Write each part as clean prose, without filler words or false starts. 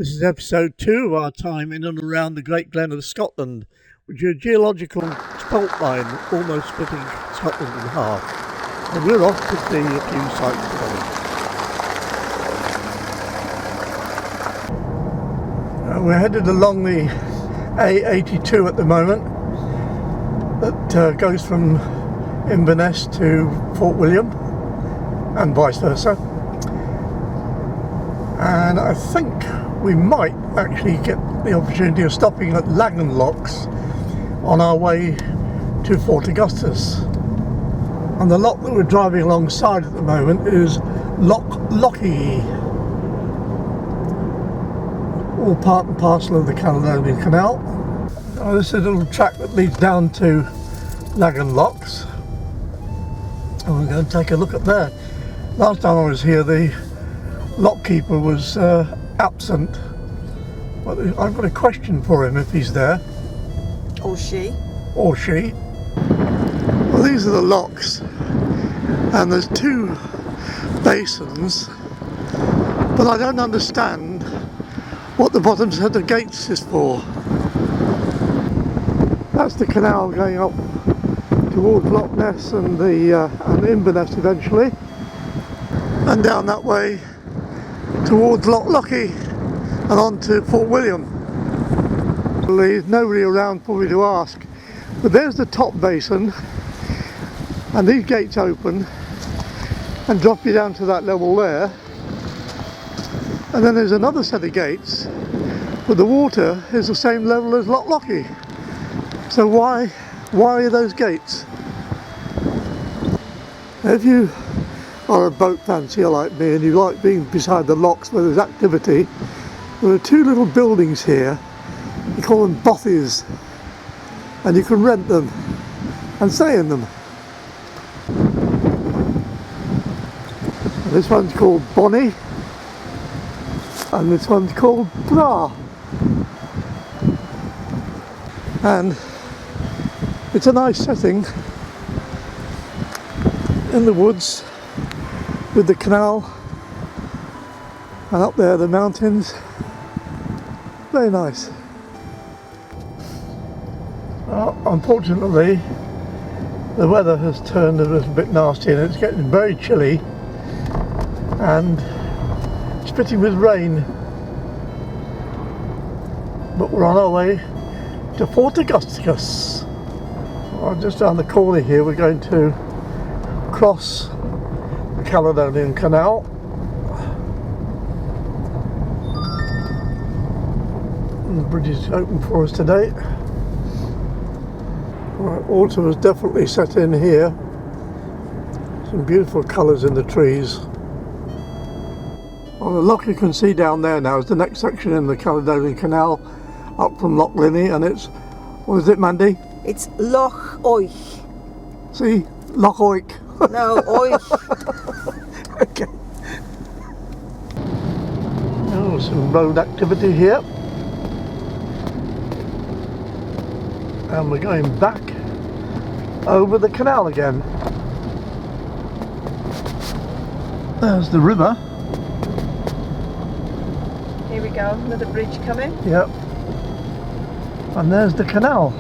This is episode 2 of our time in and around the Great Glen of Scotland, which is a geological fault line almost splitting Scotland in half. And we're off to see a few sites today. We're headed along the A82 at the moment that goes from Inverness to Fort William and vice versa. And I think we might actually get the opportunity of stopping at Locks on our way to Fort Augustus. And the loch that we're driving alongside at the moment is Loch Arkaig, all part and parcel of the Caledonian Canal. Now, this is a little track that leads down to Locks, and we're going to take a look at there. Last time I was here, the lock keeper was absent. But I've got a question for him if he's there. Or she. Or she. Well, these are the locks, and there's 2 basins, but I don't understand what the bottom set of gates is for. That's the canal going up towards Loch Ness and Inverness eventually, and down that way towards Loch Arkaig and on to Fort William. There's nobody around for me to ask, but there's the top basin, and these gates open and drop you down to that level there, and then there's another set of gates, but the water is the same level as Loch Arkaig. So why are those gates? If you are a boat fancier like me and you like being beside the locks where there's activity, there are 2 little buildings here. You call them bothies, and you can rent them and stay in them. And this one's called Bonnie, and this one's called Bra. And it's a nice setting in the woods with the canal, and up there the mountains. Very nice. Unfortunately, the weather has turned a little bit nasty and it's getting very chilly and spitting with rain. But we're on our way to Fort Augustus. Just down the corner here, we're going to cross the Caledonian Canal. And the bridge is open for us today. Right, autumn has definitely set in here. Some beautiful colours in the trees. Well, the loch you can see down there now is the next section in the Caledonian Canal up from Loch Linny, and it's, what is it, Mandy? It's Loch Arkaig. See? Loch Arkaig. No, Arkaig. Okay. Oh, some road activity here. And we're going back over the canal again. There's the river. Here we go, another bridge coming. Yep. And there's the canal.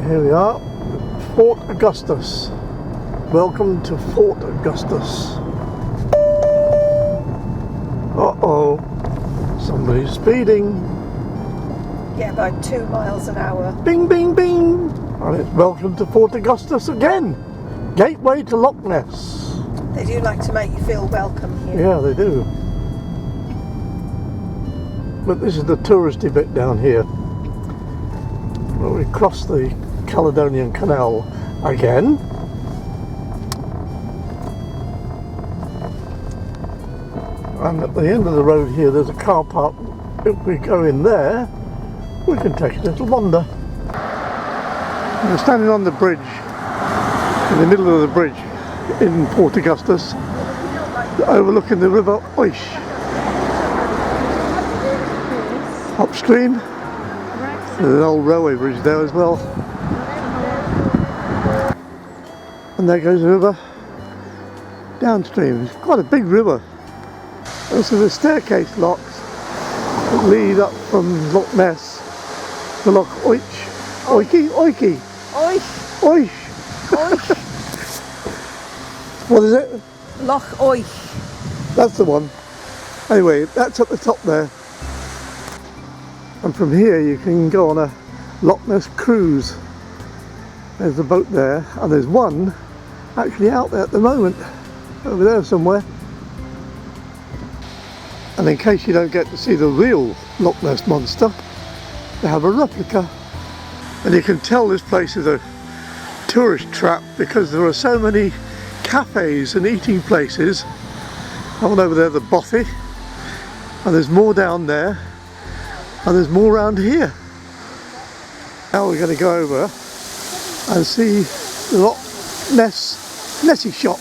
Here we are, Fort Augustus. Welcome to Fort Augustus. Uh-oh, somebody's speeding. Yeah, about 2 miles an hour. Bing, bing, bing. And it's welcome to Fort Augustus again. Gateway to Loch Ness. They do like to make you feel welcome here. Yeah, they do. But this is the touristy bit down here. Well, we cross the Caledonian Canal again. And at the end of the road here there's a car park. If we go in there, we can take a little wander. We're standing on the bridge, in the middle of the bridge in Fort Augustus, overlooking the River Oish. Upstream, there's an old railway bridge there as well. And there goes the river. downstream. It's quite a big river. This is a staircase locks that lead up from Loch Ness to Loch Arkaig. Oiki. Oish. What is it? Loch Arkaig. That's the one. Anyway, that's at the top there. And from here you can go on a Loch Ness cruise. There's the boat there, and there's one actually out there at the moment, over there somewhere. And in case you don't get to see the real Loch Ness monster, they have a replica. And you can tell this place is a tourist trap because there are so many cafes and eating places. That one over there, the Bothy, and there's more down there, and there's more around here. Now we're going to go over and see the Loch Nessie shop.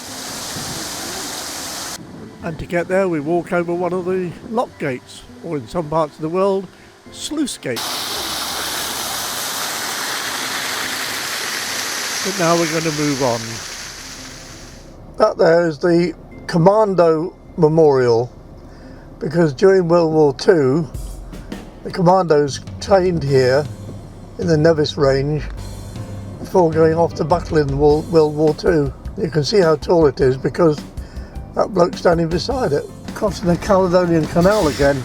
And to get there we walk over one of the lock gates, or in some parts of the world, sluice gates. But now we're going to move on. That there is the Commando Memorial, because during World War II the commandos trained here in the Nevis Range before going off to battle in World War II. You can see how tall it is because that bloke standing beside it. Crossing the Caledonian Canal again.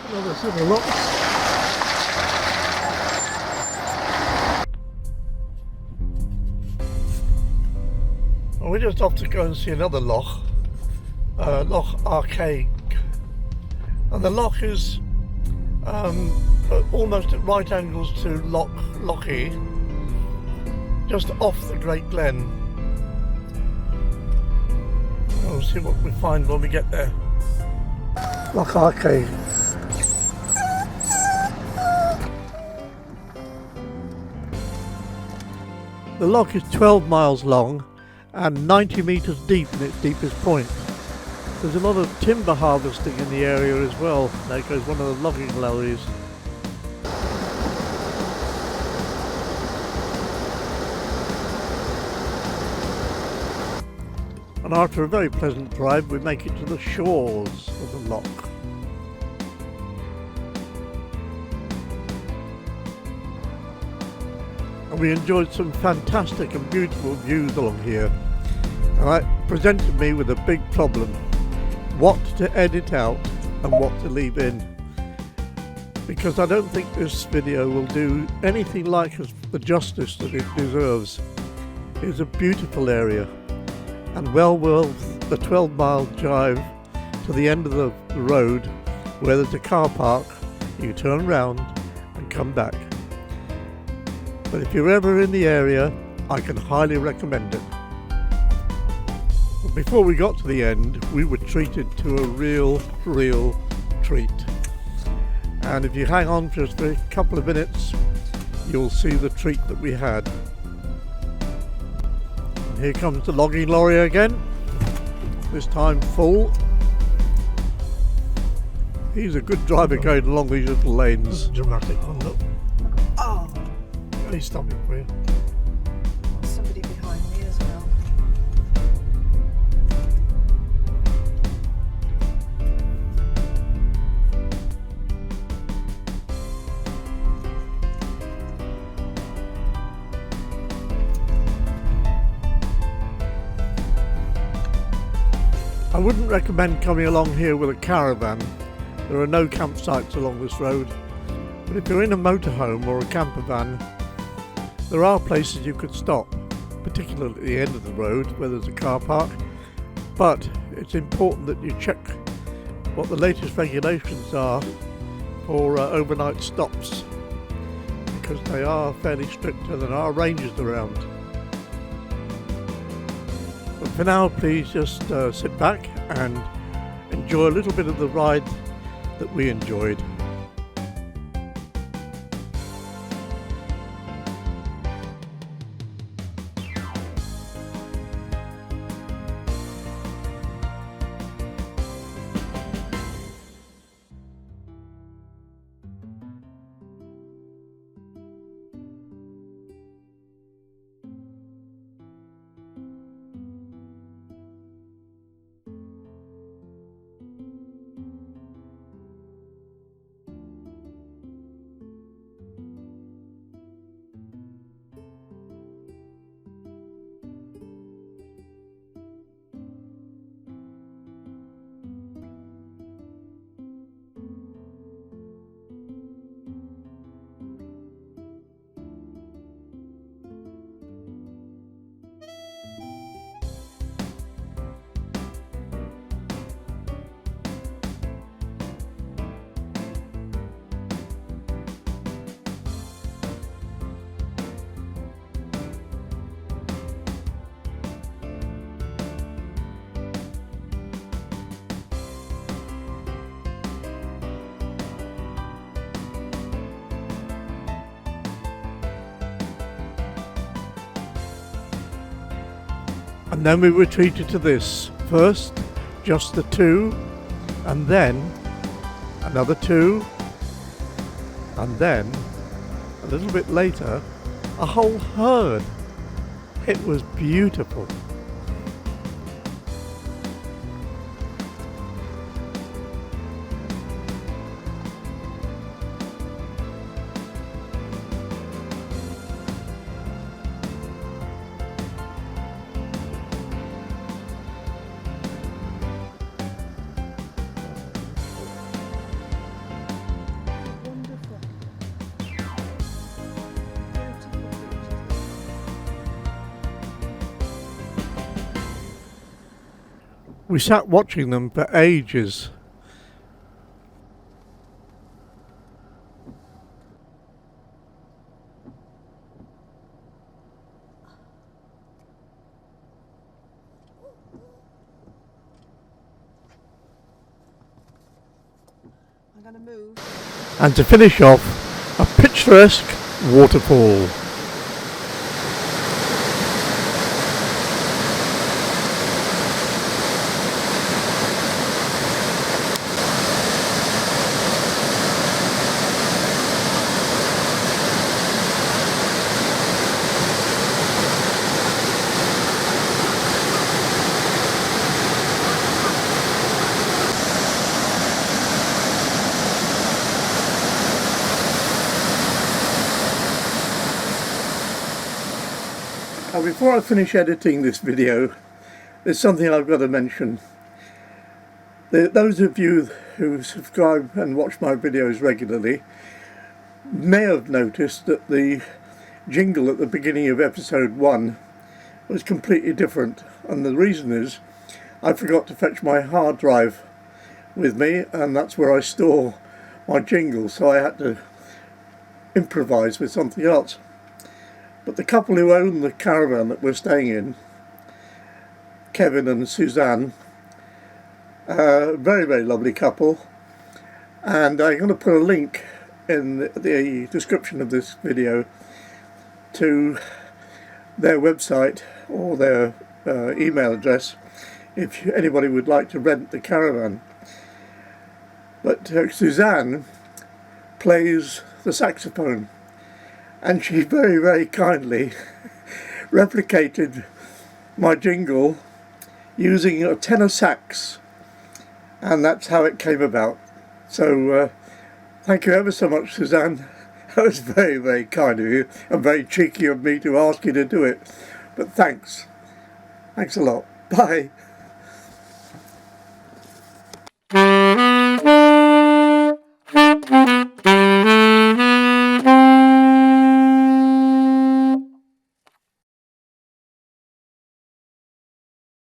Another set of locks. Well, we're just off to go and see another loch, Loch Arkaig. And the loch is almost at right angles to Loch Arkaig, just off the Great Glen. We'll see what we find when we get there. Loch Arkaig. The loch is 12 miles long and 90 metres deep in its deepest point. There's a lot of timber harvesting in the area as well. There goes one of the logging lorries. And after a very pleasant drive we make it to the shores of the loch. And we enjoyed some fantastic and beautiful views along here. And that presented me with a big problem: what to edit out and what to leave in. Because I don't think this video will do anything like the justice that it deserves. It's a beautiful area and well worth the 12-mile drive to the end of the road where there's a car park. You turn around and come back. But if you're ever in the area, I can highly recommend it. But before we got to the end, we were treated to a real treat. And if you hang on for just a couple of minutes, you'll see the treat that we had. And here comes the logging lorry again, this time full. He's a good driver going along these little lanes. Dramatic one, look. Oh, he's stopping for you. Somebody behind me as well. I wouldn't recommend coming along here with a caravan. There are no campsites along this road. But if you're in a motorhome or a camper van, there are places you could stop, particularly at the end of the road where there's a car park. But it's important that you check what the latest regulations are for overnight stops, because they are fairly strict and there are rangers around. But for now, please just sit back and enjoy a little bit of the ride that we enjoyed. And then we retreated to this. First, just the two, and then another two, and then a little bit later, a whole herd. It was beautiful. We sat watching them for ages. I'm going to move. And to finish off, a picturesque waterfall. Now, before I finish editing this video, there's something I've got to mention. Those of you who subscribe and watch my videos regularly may have noticed that the jingle at the beginning of episode 1 was completely different, and the reason is I forgot to fetch my hard drive with me, and that's where I store my jingle, so I had to improvise with something else. But the couple who own the caravan that we're staying in, Kevin and Suzanne, very, very lovely couple, and I'm going to put a link in the description of this video to their website or their email address if anybody would like to rent the caravan. But Suzanne plays the saxophone, and she very, very kindly replicated my jingle using a tenor sax, and that's how it came about. So thank you ever so much, Suzanne. That was very, very kind of you, and very cheeky of me to ask you to do it, but thanks a lot. Bye.